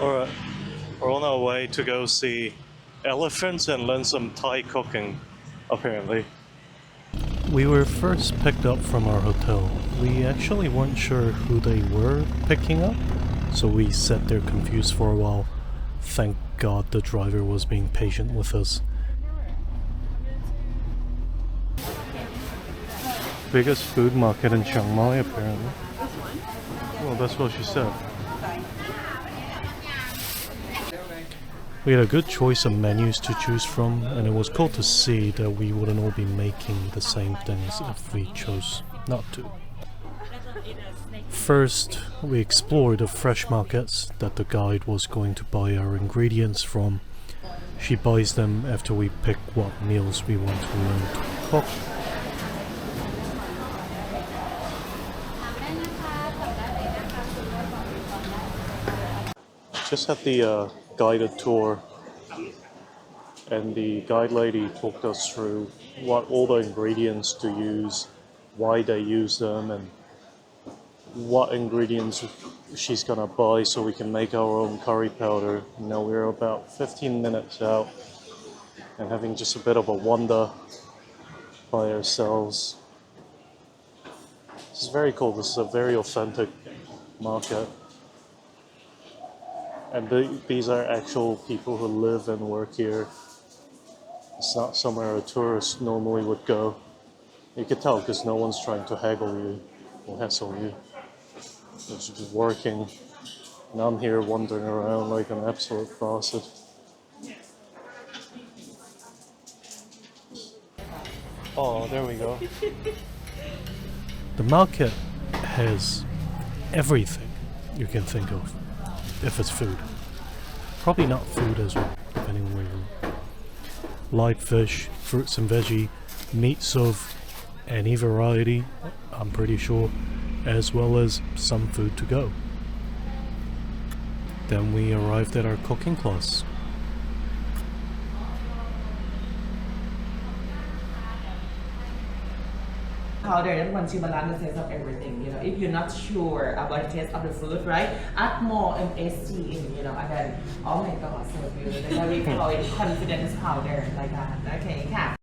Alright, we're on our way to go see elephants and learn some Thai cooking, apparently. We were first picked up from our hotel. We actually weren't sure who they were picking up, so we sat there confused for a while. Thank God the driver was being patient with us. Biggest food market in Chiang Mai, apparently. Well, that's what she said. We had a good choice of menus to choose from, and it was cool to see that we wouldn't all be making the same things if we chose not to. First, we explored the fresh markets that the guide was going to buy our ingredients from. She buys them after we pick what meals we want to learn to cook. Just had the guided tour, and the guide lady talked us through what all the ingredients to use, why they use them, and what ingredients she's gonna buy so we can make our own curry powder. Now we're about 15 minutes out and having just a bit of a wander by ourselves. This is very cool. This is a very authentic market. And these are actual people who live and work here. It's not somewhere a tourist normally would go. You could tell because no one's trying to haggle you or hassle you. They're just working. And I'm here wandering around like an absolute bastard. Oh, there we go. The market has everything you can think of. If it's food. Probably not food as well, depending on where you're. Live fish, fruits and veggie, meats of any variety, I'm pretty sure, as well as some food to go. Then we arrived at our cooking class. Powder, and once you balance the taste of everything, if you're not sure about the taste of the food, right, add more MSG in, and then, oh my god, so good. And then we call it confidence powder, like that. Okay, yeah.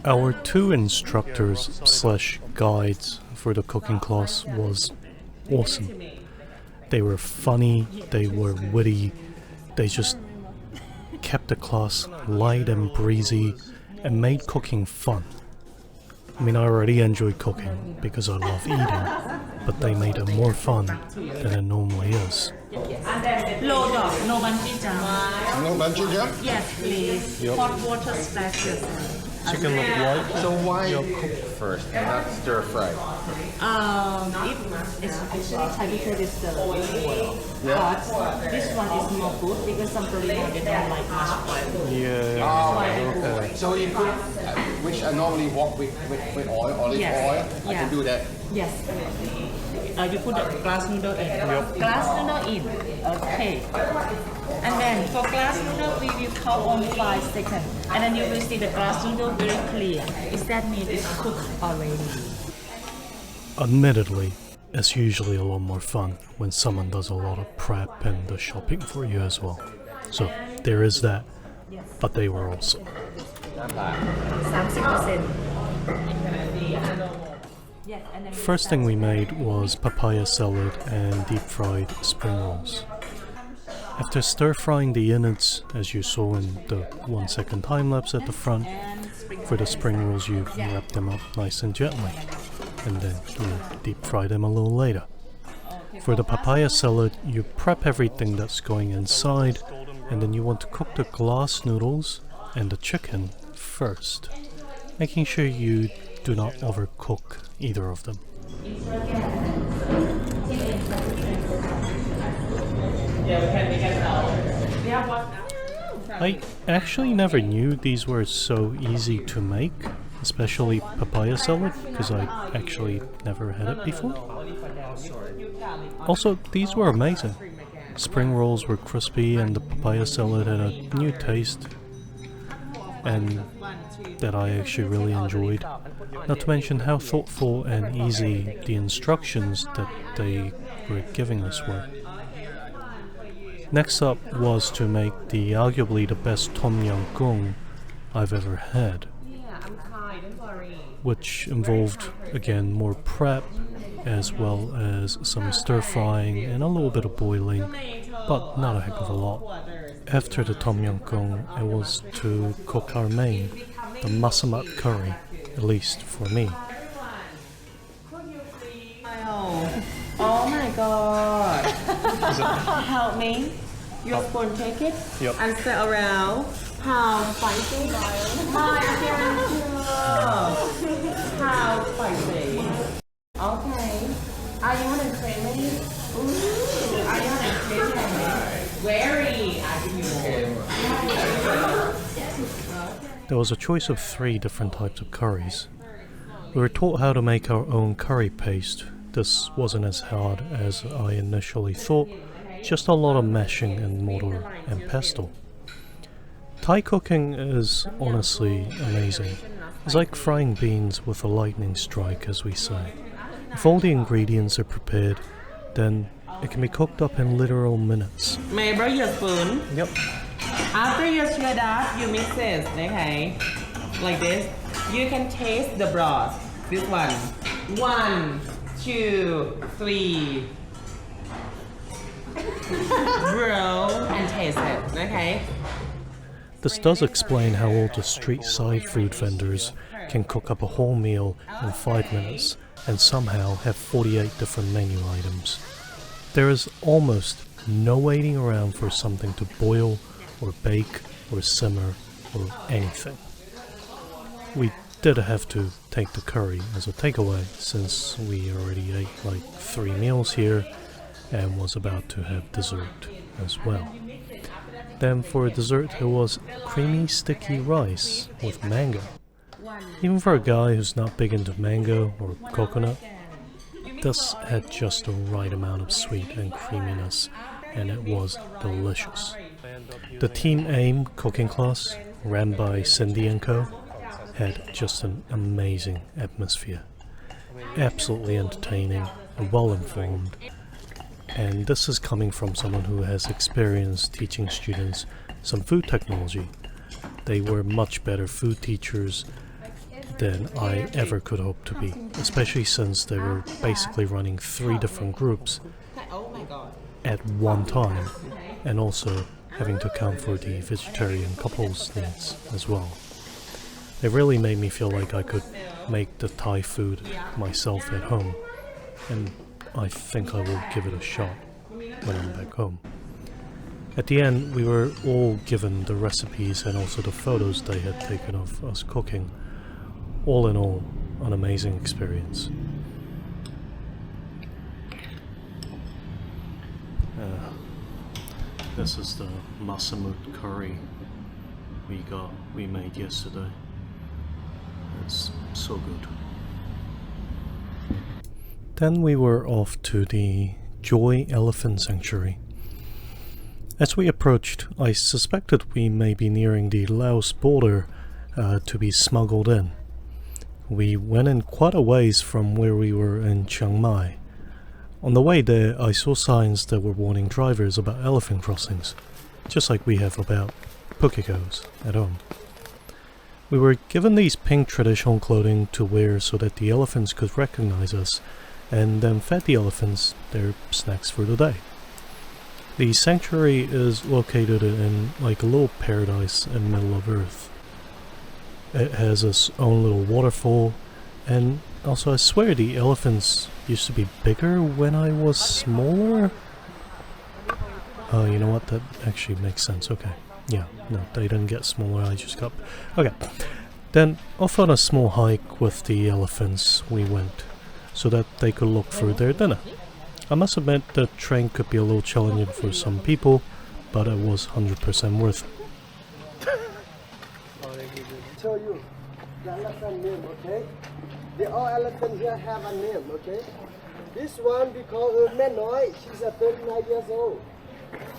Our two instructors slash guides for the cooking class was awesome. They were funny, they were witty, they just kept the class light and breezy and made cooking fun. I mean, I already enjoy cooking because I love eating, but they made it more fun than it normally is. Low dog, no bungee jump. No bungee jump? Yes, please. Yep. Hot water splashes. Chicken look white. So why cook first and not stir fry? It's actually Thai because it's the oil. But this one is more good because some Filipino they don't like much oil. Yeah. Okay. So you put, which I normally walk with oil, olive oil. I can do that. Yes. You put the glass noodle in. Glass noodle in. Okay. And then for glass noodle, we will count on 5 seconds. And then you will see the glass noodle very clear. Is that mean it's cooked already? Admittedly, it's usually a lot more fun when someone does a lot of prep and the shopping for you as well. So there is that, but they were awesome. 30%. First thing we made was papaya salad and deep fried spring rolls. After stir frying the innards, as you saw in the 1 second time lapse at the front, for the spring rolls you wrap them up nice and gently, and then you deep fry them a little later. For the papaya salad, you prep everything that's going inside, and then you want to cook the glass noodles and the chicken first, making sure you do not overcook either of them. I actually never knew these were so easy to make, especially papaya salad, because I actually never had it before. Also, these were amazing. Spring rolls were crispy and the papaya salad had a new taste, and that I actually really enjoyed. Not to mention how thoughtful and easy the instructions that they were giving us were. Next up was to make the arguably the best tom yum goong I've ever had, Yeah, I'm fine, don't worry. which involved again more prep as well as some stir frying and a little bit of boiling, but not a heck of a lot. After the tom yum goong, it was to cook our main, the masamat curry, at least for me. Oh my god. Help me. Your spoon, take it. Yep. And sit around. How spicy. My How spicy. Okay. Are you want to creamy? Ooh. Are you want to creamy? Very. I give you more. There was a choice of 3 different types of curries. We were taught how to make our own curry paste. This wasn't as hard as I initially thought, just a lot of mashing and mortar and pestle. Thai cooking is honestly amazing. It's like frying beans with a lightning strike, as we say. If all the ingredients are prepared, then it can be cooked up in literal minutes. May I borrow your spoon? Yep. After you stir that, you mix it, okay? Like this. You can taste the broth. This one. 1, 2, 3. Bro, and taste it, okay? This does explain how all the street side food vendors can cook up a whole meal in 5 minutes and somehow have 48 different menu items. There is almost no waiting around for something to boil or bake or simmer or anything. We did have to take the curry as a takeaway since we already ate like 3 meals here and was about to have dessert as well. Then for dessert it was creamy sticky rice with mango. Even for a guy who's not big into mango or coconut, this had just the right amount of sweet and creaminess and it was delicious. The Team AIM cooking class, ran by Cindy and Co, had just an amazing atmosphere. Absolutely entertaining and well informed. And this is coming from someone who has experience teaching students some food technology. They were much better food teachers than I ever could hope to be, especially since they were basically running 3 different groups at one time, and also having to account for the vegetarian couples' needs as well. It really made me feel like I could make the Thai food myself at home, and I think I will give it a shot when I'm back home. At the end, we were all given the recipes and also the photos they had taken of us cooking. All in all, an amazing experience. This is the masamut curry we made yesterday. It's so good. Then we were off to the Joy Elephant Sanctuary. As we approached, I suspected we may be nearing the Laos border to be smuggled in. We went in quite a ways from where we were in Chiang Mai. On the way there, I saw signs that were warning drivers about elephant crossings, just like we have about pukekos at home. We were given these pink traditional clothing to wear so that the elephants could recognize us, and then fed the elephants their snacks for the day. The sanctuary is located in like a little paradise in the middle of Earth. It has its own little waterfall, and also I swear the elephants used to be bigger when I was smaller. You know what, that actually makes sense, okay. Yeah, no, they didn't get smaller, I just got... Okay, then off on a small hike with the elephants we went, so that they could look for their dinner. I must admit the train could be a little challenging for some people, but it was 100% worth it. Show you the elephant name, okay? All elephants here have a name, okay? This one we call her Menoi. She's 39 years old.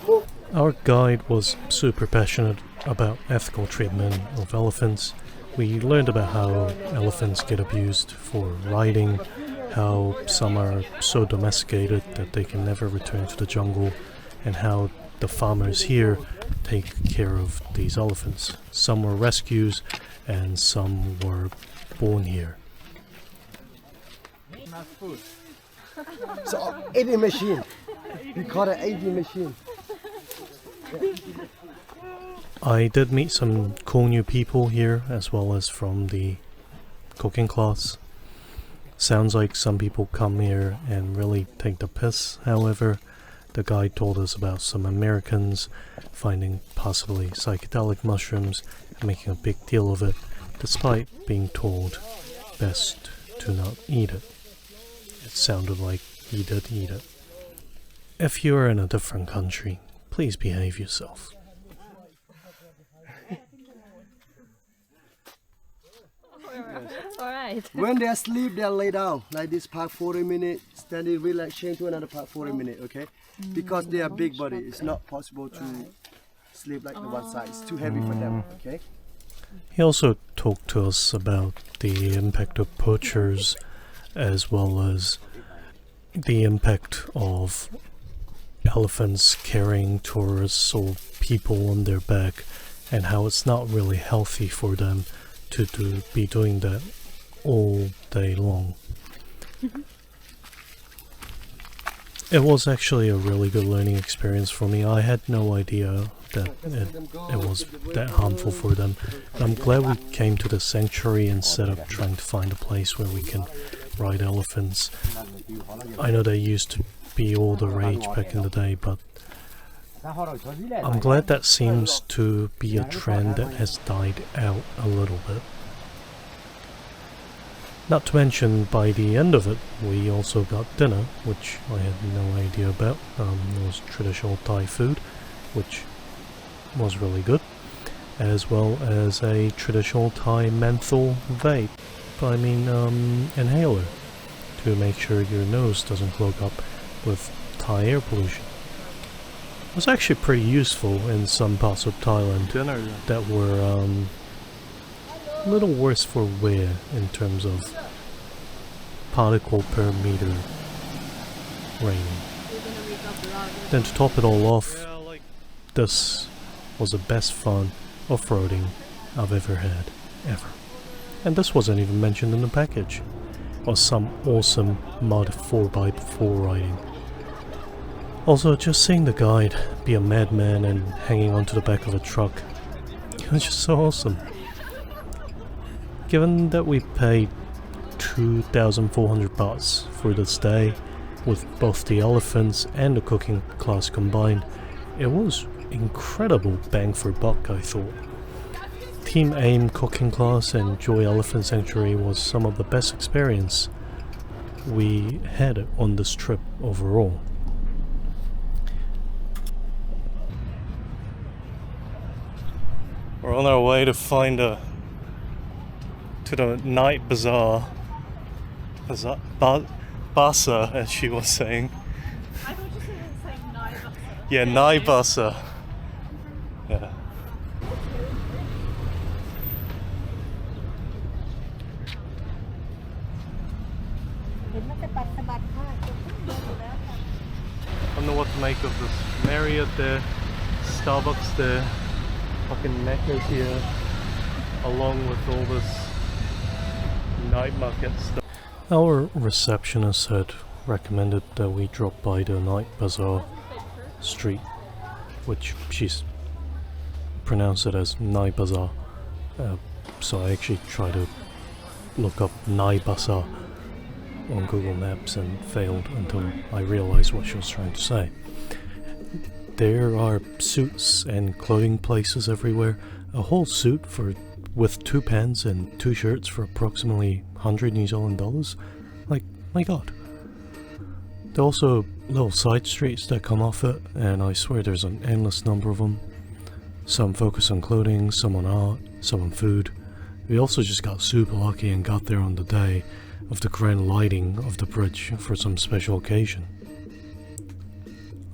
Look. Our guide was super passionate about ethical treatment of elephants. We learned about how elephants get abused for riding, how some are so domesticated that they can never return to the jungle, and how the farmers here take care of these elephants. Some were rescues and some were born here. So, eating machine. We call it eating machine. I did meet some cool new people here, as well as from the cooking class. Sounds like some people come here and really take the piss. However, the guide told us about some Americans finding possibly psychedelic mushrooms and making a big deal of it, despite being told best to not eat it. It sounded like eat it. If you're in a different country, please behave yourself. Alright. When they sleep, they lay down like this part 40 minutes, standing, relax, change to another part 40 minutes, okay? Because they are big body, it's not possible to sleep like the one side. It's too heavy for them, okay? He also talked to us about the impact of poachers, as well as the impact of elephants carrying tourists or people on their back, and how it's not really healthy for them to be doing that all day long. It was actually a really good learning experience for me. I had no idea that it was that harmful for them. And I'm glad we came to the sanctuary instead of trying to find a place where we can ride elephants. I know they used to be all the rage back in the day, but I'm glad that seems to be a trend that has died out a little bit. Not to mention, by the end of it, we also got dinner, which I had no idea about. It was traditional Thai food, which was really good, as well as a traditional Thai menthol vape, inhaler, to make sure your nose doesn't clog up with Thai air pollution. It was actually pretty useful in some parts of Thailand that were a little worse for wear in terms of particle per meter rating. Then to top it all off, this was the best fun off-roading I've ever had, ever. And this wasn't even mentioned in the package. Or some awesome mud 4x4 riding. Also, just seeing the guide be a madman and hanging onto the back of a truck, it was just so awesome. Given that we paid 2,400 bahts for this day, with both the elephants and the cooking class combined, it was incredible bang for buck, I thought. Team AIM cooking class and Joy Elephant Sanctuary was some of the best experience we had on this trip overall. We're on our way to find to the night bazaar. Basa, as she was saying. I thought you said saying Nai. Yeah, Nai Basa. Yeah. I don't know what to make of this. Marriott there, Starbucks there, fucking Mecca's here, along with all this night market stuff. Our receptionist had recommended that we drop by the Night Bazaar street, which she's pronounced it as Nai Bazaar. So I actually tried to look up Nai Bazaar on Google Maps and failed until I realized what she was trying to say. There are suits and clothing places everywhere. A whole suit with 2 pants and 2 shirts for approximately 100 New Zealand dollars. Like, my god. There are also little side streets that come off it, and I swear there's an endless number of them. Some focus on clothing, some on art, some on food. We also just got super lucky and got there on the day of the grand lighting of the bridge for some special occasion.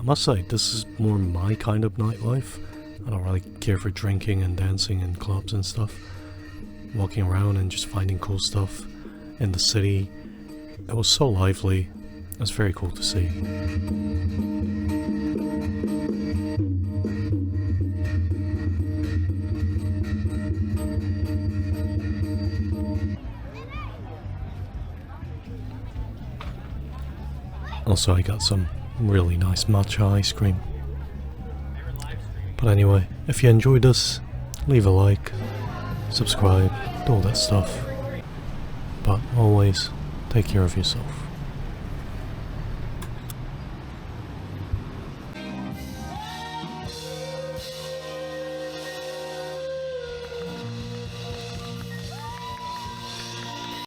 I must say, this is more my kind of nightlife. I don't really care for drinking and dancing in clubs and stuff. Walking around and just finding cool stuff in the city. It was so lively. It was very cool to see. Also, I got some really nice matcha ice cream. But anyway, if you enjoyed this, leave a like, subscribe, all that stuff. But always, take care of yourself.